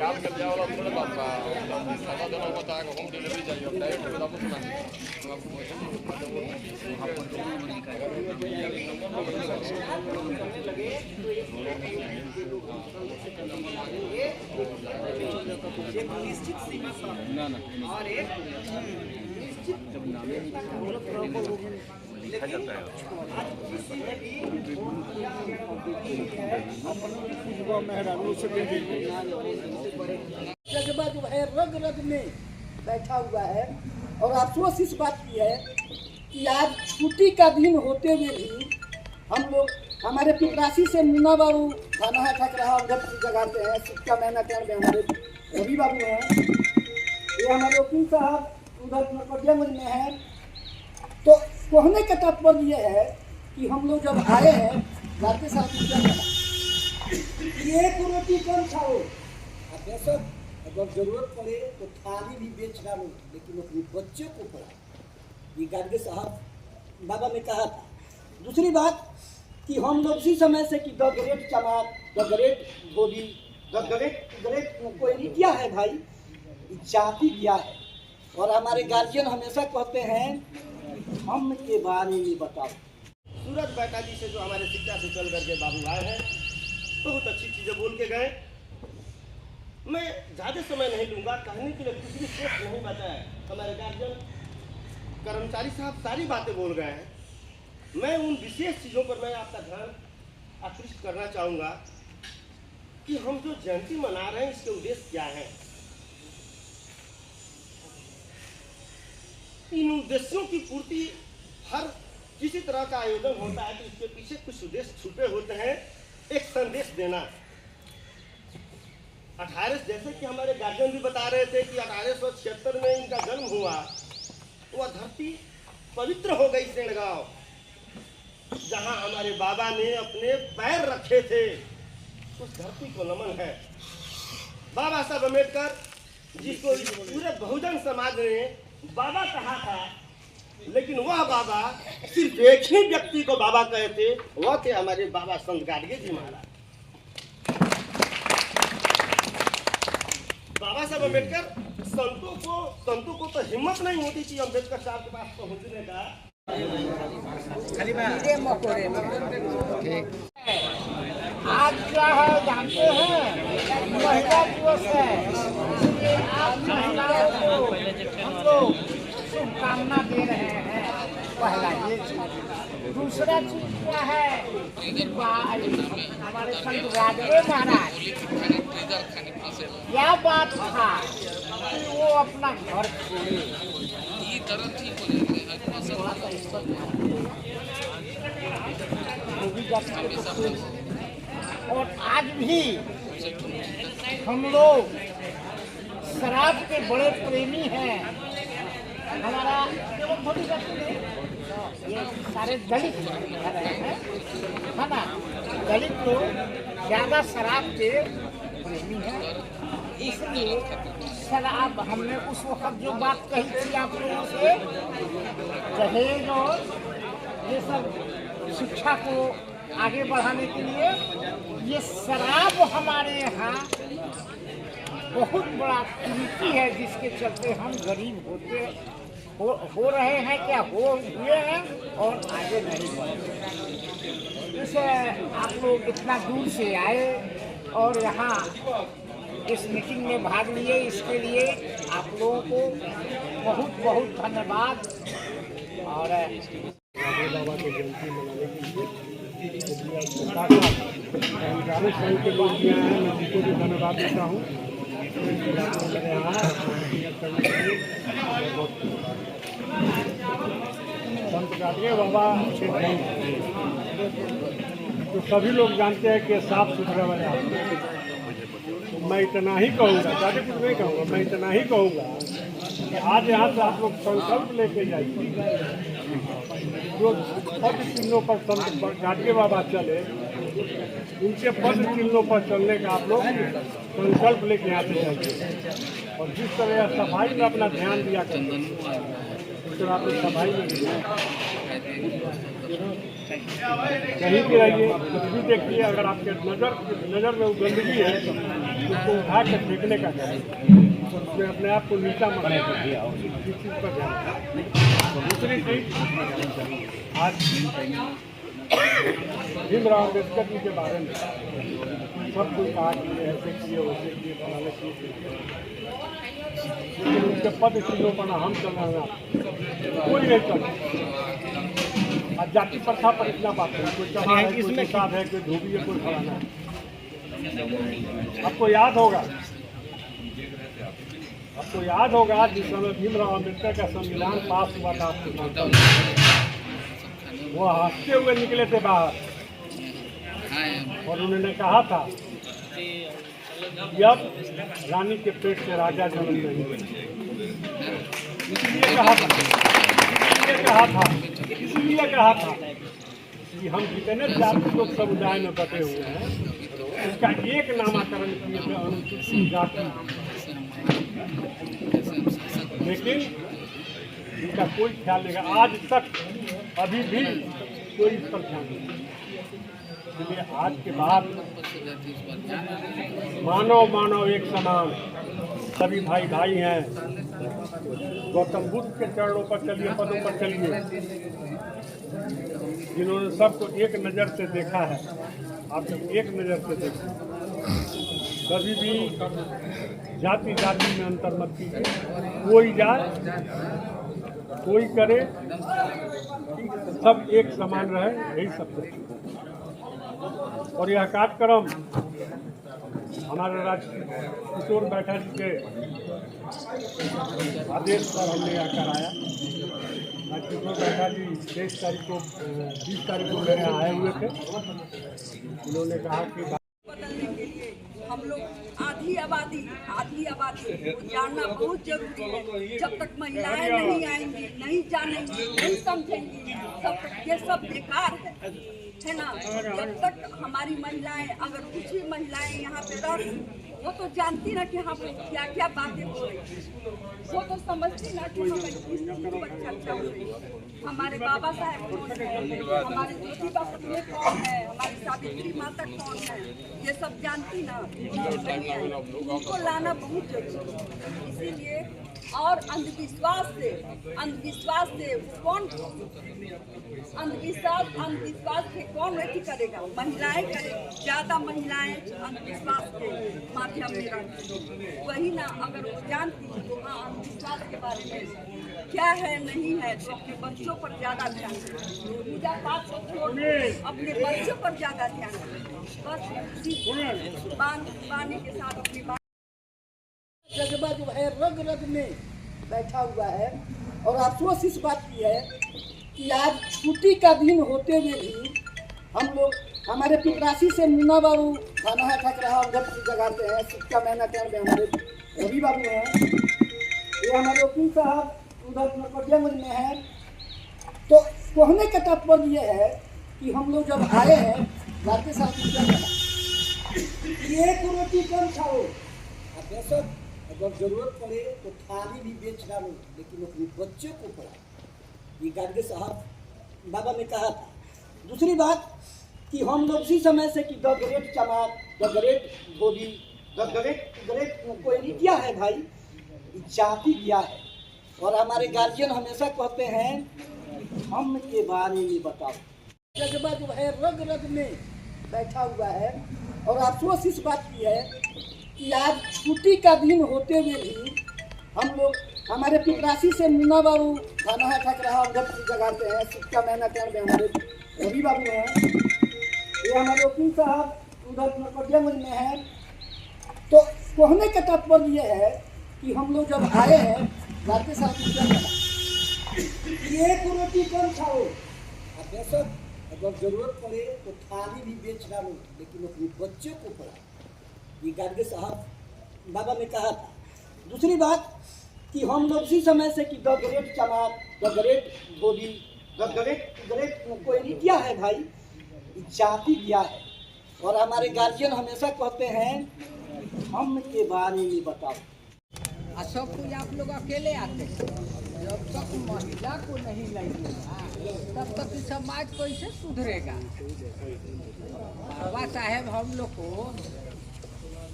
Cambiamo la pure papà, stava dando una cosa con delivery चाहिए होता है तो आपको सुना निश्चित सीमा पर और एक निश्चित लिखा जाता है। जज्बा जो है रग रग में बैठा हुआ है और अफसोस इस बात की है कि आज छुट्टी का दिन होते हुए भी हम लोग हमारे पिपरासी से मुन्ना बाबू खाना है थक रहा उधर जगाते हैं सिक्का महीना कर में हमारे रवि बाबू हैं, ये हमारे वकील साहब उधर नरकटियागंज में हैं। तो कहने का तात्पर्य ये है कि हम लोग जब आए हैं जाते साथ क्या कहा एक रोटी कम खाओ, बेशक अगर जरूरत पड़े तो थाली भी बेच डालो, लेकिन अपने बच्चे को पढ़ाओ, ये गार्गे साहब बाबा ने कहा था। दूसरी बात कि हम लोग उसी समय से कि द ग्रेट चमार, the great Dhobi, the great कोई क्या है भाई, जाति क्या है। और हमारे गार्जियन हमेशा कहते हैं हम के बारे में बताओ। सूरज बैटा जी से जो हमारे शिक्षा से चल करके बाबू आए हैं, बहुत अच्छी चीज़ें बोल के गए। मैं ज़्यादा समय नहीं लूँगा, कहने के लिए कुछ भी शेष नहीं बताया। हमारे गार्जियन कर्मचारी साहब सारी बातें बोल गए हैं। मैं उन विशेष चीज़ों पर मैं आपका ध्यान आकृष्ट करना चाहूँगा कि हम जो जयंती मना रहे हैं इसके उद्देश्य क्या हैं। इन उद्देश्यों की पूर्ति हर किसी तरह का आयोजन होता है तो इसके पीछे कुछ उद्देश्य छुपे होते हैं। एक संदेश देना 18 जैसे कि हमारे गार्जियन भी बता रहे थे कि 1876 में इनका जन्म हुआ, वह धरती पवित्र हो गई सेंडगांव, जहां हमारे बाबा ने अपने पैर रखे थे, उस धरती को नमन है। बाबा साहब अम्बेडकर जिसको पूरे बहुजन समाज ने बाबा कहा था, लेकिन वह बाबा सिर्फ एक ही व्यक्ति को बाबा कहे थे, वह थे हमारे बाबा संत गाडगे जी महाराज। बाबा साहब अम्बेडकर संतों को तो हिम्मत नहीं होती थी अम्बेडकर साहब के पास पहुंचने का। आज क्या है जानते हैं, महिला दिवस है। आज महिलाओं को हम लोग शुभकामना दे रहे हैं। पहला ये चीज। दूसरा चीज क्या है, हमारे संत गाडगे महाराज क्या बात था कि वो अपना घर छोड़े, और आज भी हम लोग शराब के बड़े प्रेमी हैं। हमारा ये सारे दलित है ना, दलित लोग ज़्यादा शराब के प्रेमी हैं। इसलिए शराब हमने उस वक्त जो बात कही थी आप लोगों से, दहेज और ये सब शिक्षा को आगे बढ़ाने के लिए, ये शराब हमारे यहाँ बहुत बड़ा कुरीति है, जिसके चलते हम गरीब हो रहे हैं, क्या हुए हैं और आगे नहीं बढ़े। इसे आप लोग इतना दूर से आए और यहाँ इस मीटिंग में भाग लिए, इसके लिए आप लोगों को बहुत बहुत धन्यवाद। और बाबा की जयंती मनाने के लिए संघ के लोग भी आए हैं, मैं उनको भी धन्यवाद देता हूँ। संत गाडगे बाबा तो सभी लोग जानते हैं कि साफ सुथरा वाले आदमी। तो मैं इतना ही कहूँगा, ज़्यादा कुछ नहीं कहूँगा, मैं इतना ही कहूँगा कि आज यहाँ से आप लोग संकल्प लेके जाइए, जो पद चिन्हों पर संत गाडगे बाबा चले, उनके पद चिन्हों पर चलने का आप लोग संकल्प लेके यहाँ से जाइए। और जिस तरह सफाई में अपना ध्यान दिया करें, उस तरह आप सफाई में कहीं भी रहिए, कुछ भी देखिए, अगर आपके नज़र में वो गंदगी है तो उसको उठा के फेंकने का चाहिए, उसमें अपने आप को नीचा मारने का दिया और इस चीज़ पर ध्यान। दूसरी चीज़, आज भीमराव अम्बेडकर जी के बारे में सब कोई कहा कि ऐसे किए वैसे किए फलाने किए, लेकिन उनके पद चिन्हों पर हम चल रहे हैं, कोई नहीं चल। आज जाति प्रथा पर इतना बात है, कोई चढ़ा है, कोई प्रसाद है, कोई धोबी है, कोई फलाना है। आपको याद होगा जिस समय भीमराव अम्बेडकर का संविधान पास हुआ था, आपको मानता हूँ, वो हंसते हुए निकले थे बाहर और उन्होंने कहा था कि अब रानी के पेट से राजा जन्म नहीं हुए। इसलिए कहा था कि हम जितने जाति लोग समुदाय में बटे हुए हैं उसका एक नामाकरण किए थे अनुसूचित जाति, लेकिन इनका कोई ख्याल नहीं। आज तक अभी भी कोई इस पर ध्यान नहीं। इसलिए आज के बाद मानव एक समान, सभी भाई भाई हैं। गौतम बुद्ध के चरणों पर चलिए, पदों पर चलिए, जिन्होंने सबको एक नज़र से देखा है, आप सब एक नज़र से देखें। कभी भी जाति में अंतर मत कीजिए, कोई जाए कोई करे, सब एक समान रहे, यही सब कुछ। और यह कार्यक्रम हमारे किशोर बैठा जी के आदेश पर हमने यहाँ कराया। किशोर बैठा जी 20 तारीख को मेरे यहाँ आए हुए थे। उन्होंने कहा कि बदलने के लिए हम लोग आधी आबादी को जानना बहुत जरूरी है। जब तक महिलाएं नहीं आएंगी, नहीं जानेंगी, नहीं समझेंगी, तब तक ये सब बेकार है ना। जब तक हमारी महिलाएं, अगर कुछ भी महिलाएं यहाँ पे रह, वो तो जानती ना कि हम क्या क्या बातें हो रही, वो तो समझती ना कि हमें किस चीज़ पर चर्चा हो रही। हमारे बाबा साहेब कौन है, हमारे ज्योतिबा फुले कौन है, हमारी सावित्री माता कौन है, ये सब जानती ना। उनको लाना बहुत जरूरी है। इसीलिए और अंधविश्वास से अंधविश्वास से कौन व्यक्ति करेगा? महिलाएं करेगी, ज्यादा महिलाएं अंधविश्वास के माध्यम में रहती। वही ना, अगर वो जानती तो हाँ अंधविश्वास के बारे में क्या है नहीं है, तो अपने बच्चों पर ज्यादा ध्यान दें। पूजा पाठ को छोड़ अपने बच्चों पर ज्यादा ध्यान दें। बस बानी के साथ अपनी बात जज्बा जो है रग रग में बैठा हुआ है। और अफसोस इस बात की है कि आज छुट्टी का दिन होते हुए भी हम लोग, हमारे पिपरासी से मुन्ना बाबू खाना है ठक रहा उधर जगाते हैं, शिक्षा महीना टाइम में हमारे रवि बाबू हैं, ये हमारे वकील साहब उधर नरकटियागंज में हैं। तो कहने का तात्पर्य ये है कि हम लोग जब आए हैं भारतीय साथ ये रोटी कम खाओ, बेशक अगर जरूरत पड़े तो थाली भी बेच डालो, लेकिन अपने बच्चे को पढ़ाओ। ये गार्गे साहब बाबा ने कहा था। दूसरी बात कि हम लोग उसी समय से कि द ग्रेट चमार, the great Dhobi, the great कोई क्या है भाई, जाति क्या है। और हमारे गार्जियन हमेशा कहते हैं हम के बारे में बताओ। जज्बा जो है रग रग में बैठा हुआ है। और अफसोस इस बात की है कि आज छुट्टी का दिन होते हुए भी हम लोग, हमारे पिपरासी से मुन्ना बाबू खाना है ठक रहा उधर जगाते हैं, शिक्षा महीना टाइम में हमारे रवि बाबू हैं, ये हमारे वकील साहब उधर नरकटियागंज में हैं। तो कहने का तात्पर्य ये है कि हम लोग जब आए हैं भारतीय साथ ये रोटी कम खाओ, बेशक अगर जरूरत पड़े तो थाली भी बेच डालो, लेकिन अपने बच्चे को पढ़ाओ। ये गार्गे साहब बाबा ने कहा था। दूसरी बात कि हम लोग उसी समय से कि द ग्रेट चमार, the great Dhobi, the great कोई क्या है भाई, जाति क्या है। और हमारे गार्जियन हमेशा कहते हैं हम के बारे में बताओ। सब कुछ आप लोग अकेले आते हैं। जब तक महिला को नहीं लगेगा तब तक इस समाज कैसे सुधरेगा। बाबा साहेब हम लोग को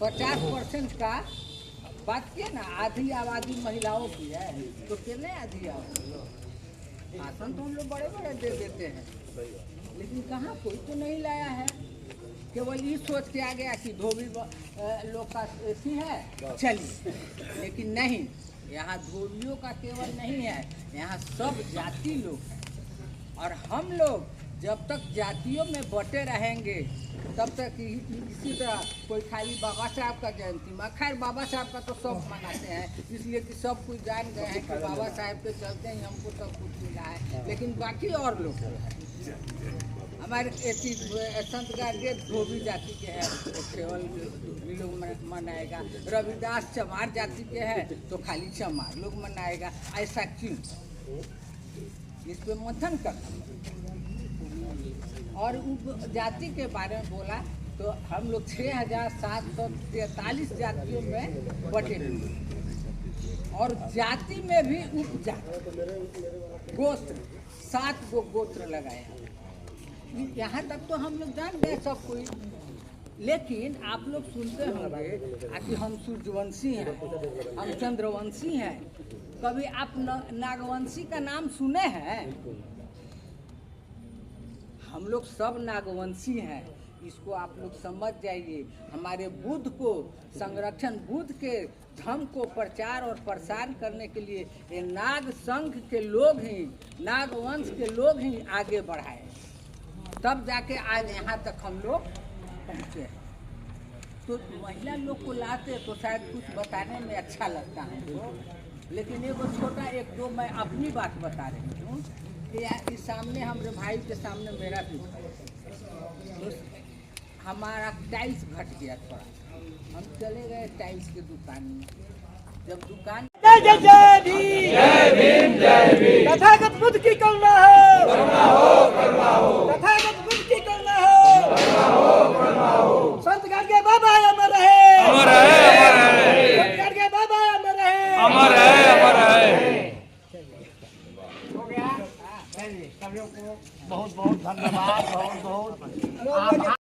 50% का बात किए ना, आधी आबादी महिलाओं की है, तो कितने आधी आबादी भाषण तो हम लोग बड़े बड़े दे देते हैं, लेकिन कहाँ कोई तो नहीं लाया है। केवल ये सोच के आ गया कि धोबी लोग का ऐसी है चलिए, लेकिन नहीं, यहाँ धोबियों का केवल नहीं है, यहाँ सब जाति लोग हैं। और हम लोग जब तक जातियों में बटे रहेंगे तब तक इसी तरह कोई खाली बाबा साहब का जयंती में, खैर बाबा साहब का तो सब मनाते हैं, इसलिए कि सब कुछ जान गए हैं कि बाबा साहब के चलते ही हमको सब कुछ मिला है। लेकिन बाकी और लोग हमारे संत गार्गे धोबी जाति के हैं तो केवल धोबी लोग मनाएगा, रविदास चमार जाति के हैं तो खाली चमार लोग मनाएगा। ऐसा क्यों? इस पे मंथन करना। और उप जाति के बारे में बोला तो हम लोग 6743 जातियों में बटे हुए, और जाति में भी उप जाति गोत्र 7 गो गोत्र लगाए हैं। यहाँ तक तो हम लोग जान गए सब कोई, लेकिन आप लोग सुनते होंगे कि हम सूर्यवंशी हैं, हम चंद्रवंशी हैं। कभी आप नागवंशी का नाम सुने हैं? हम लोग सब नागवंशी हैं, इसको आप लोग समझ जाइए। हमारे बुद्ध को संरक्षण, बुद्ध के धर्म को प्रचार और प्रसार करने के लिए ये नाग संघ के लोग ही, नागवंश के लोग ही आगे बढ़ाए, तब जाके आज यहाँ तक हम लोग पहुँचे हैं। तो महिला लोग को लाते तो शायद कुछ बताने में अच्छा लगता है, लेकिन एगो छोटा एक दो मैं अपनी बात बता रही हूँ कि इस सामने हमारे भाई के सामने मेरा भी तो हमारा टाइल्स घट गया थोड़ा, हम चले गए टाइल्स की दुकान में। जब दुकान तथागत बुद्ध की करुणा है।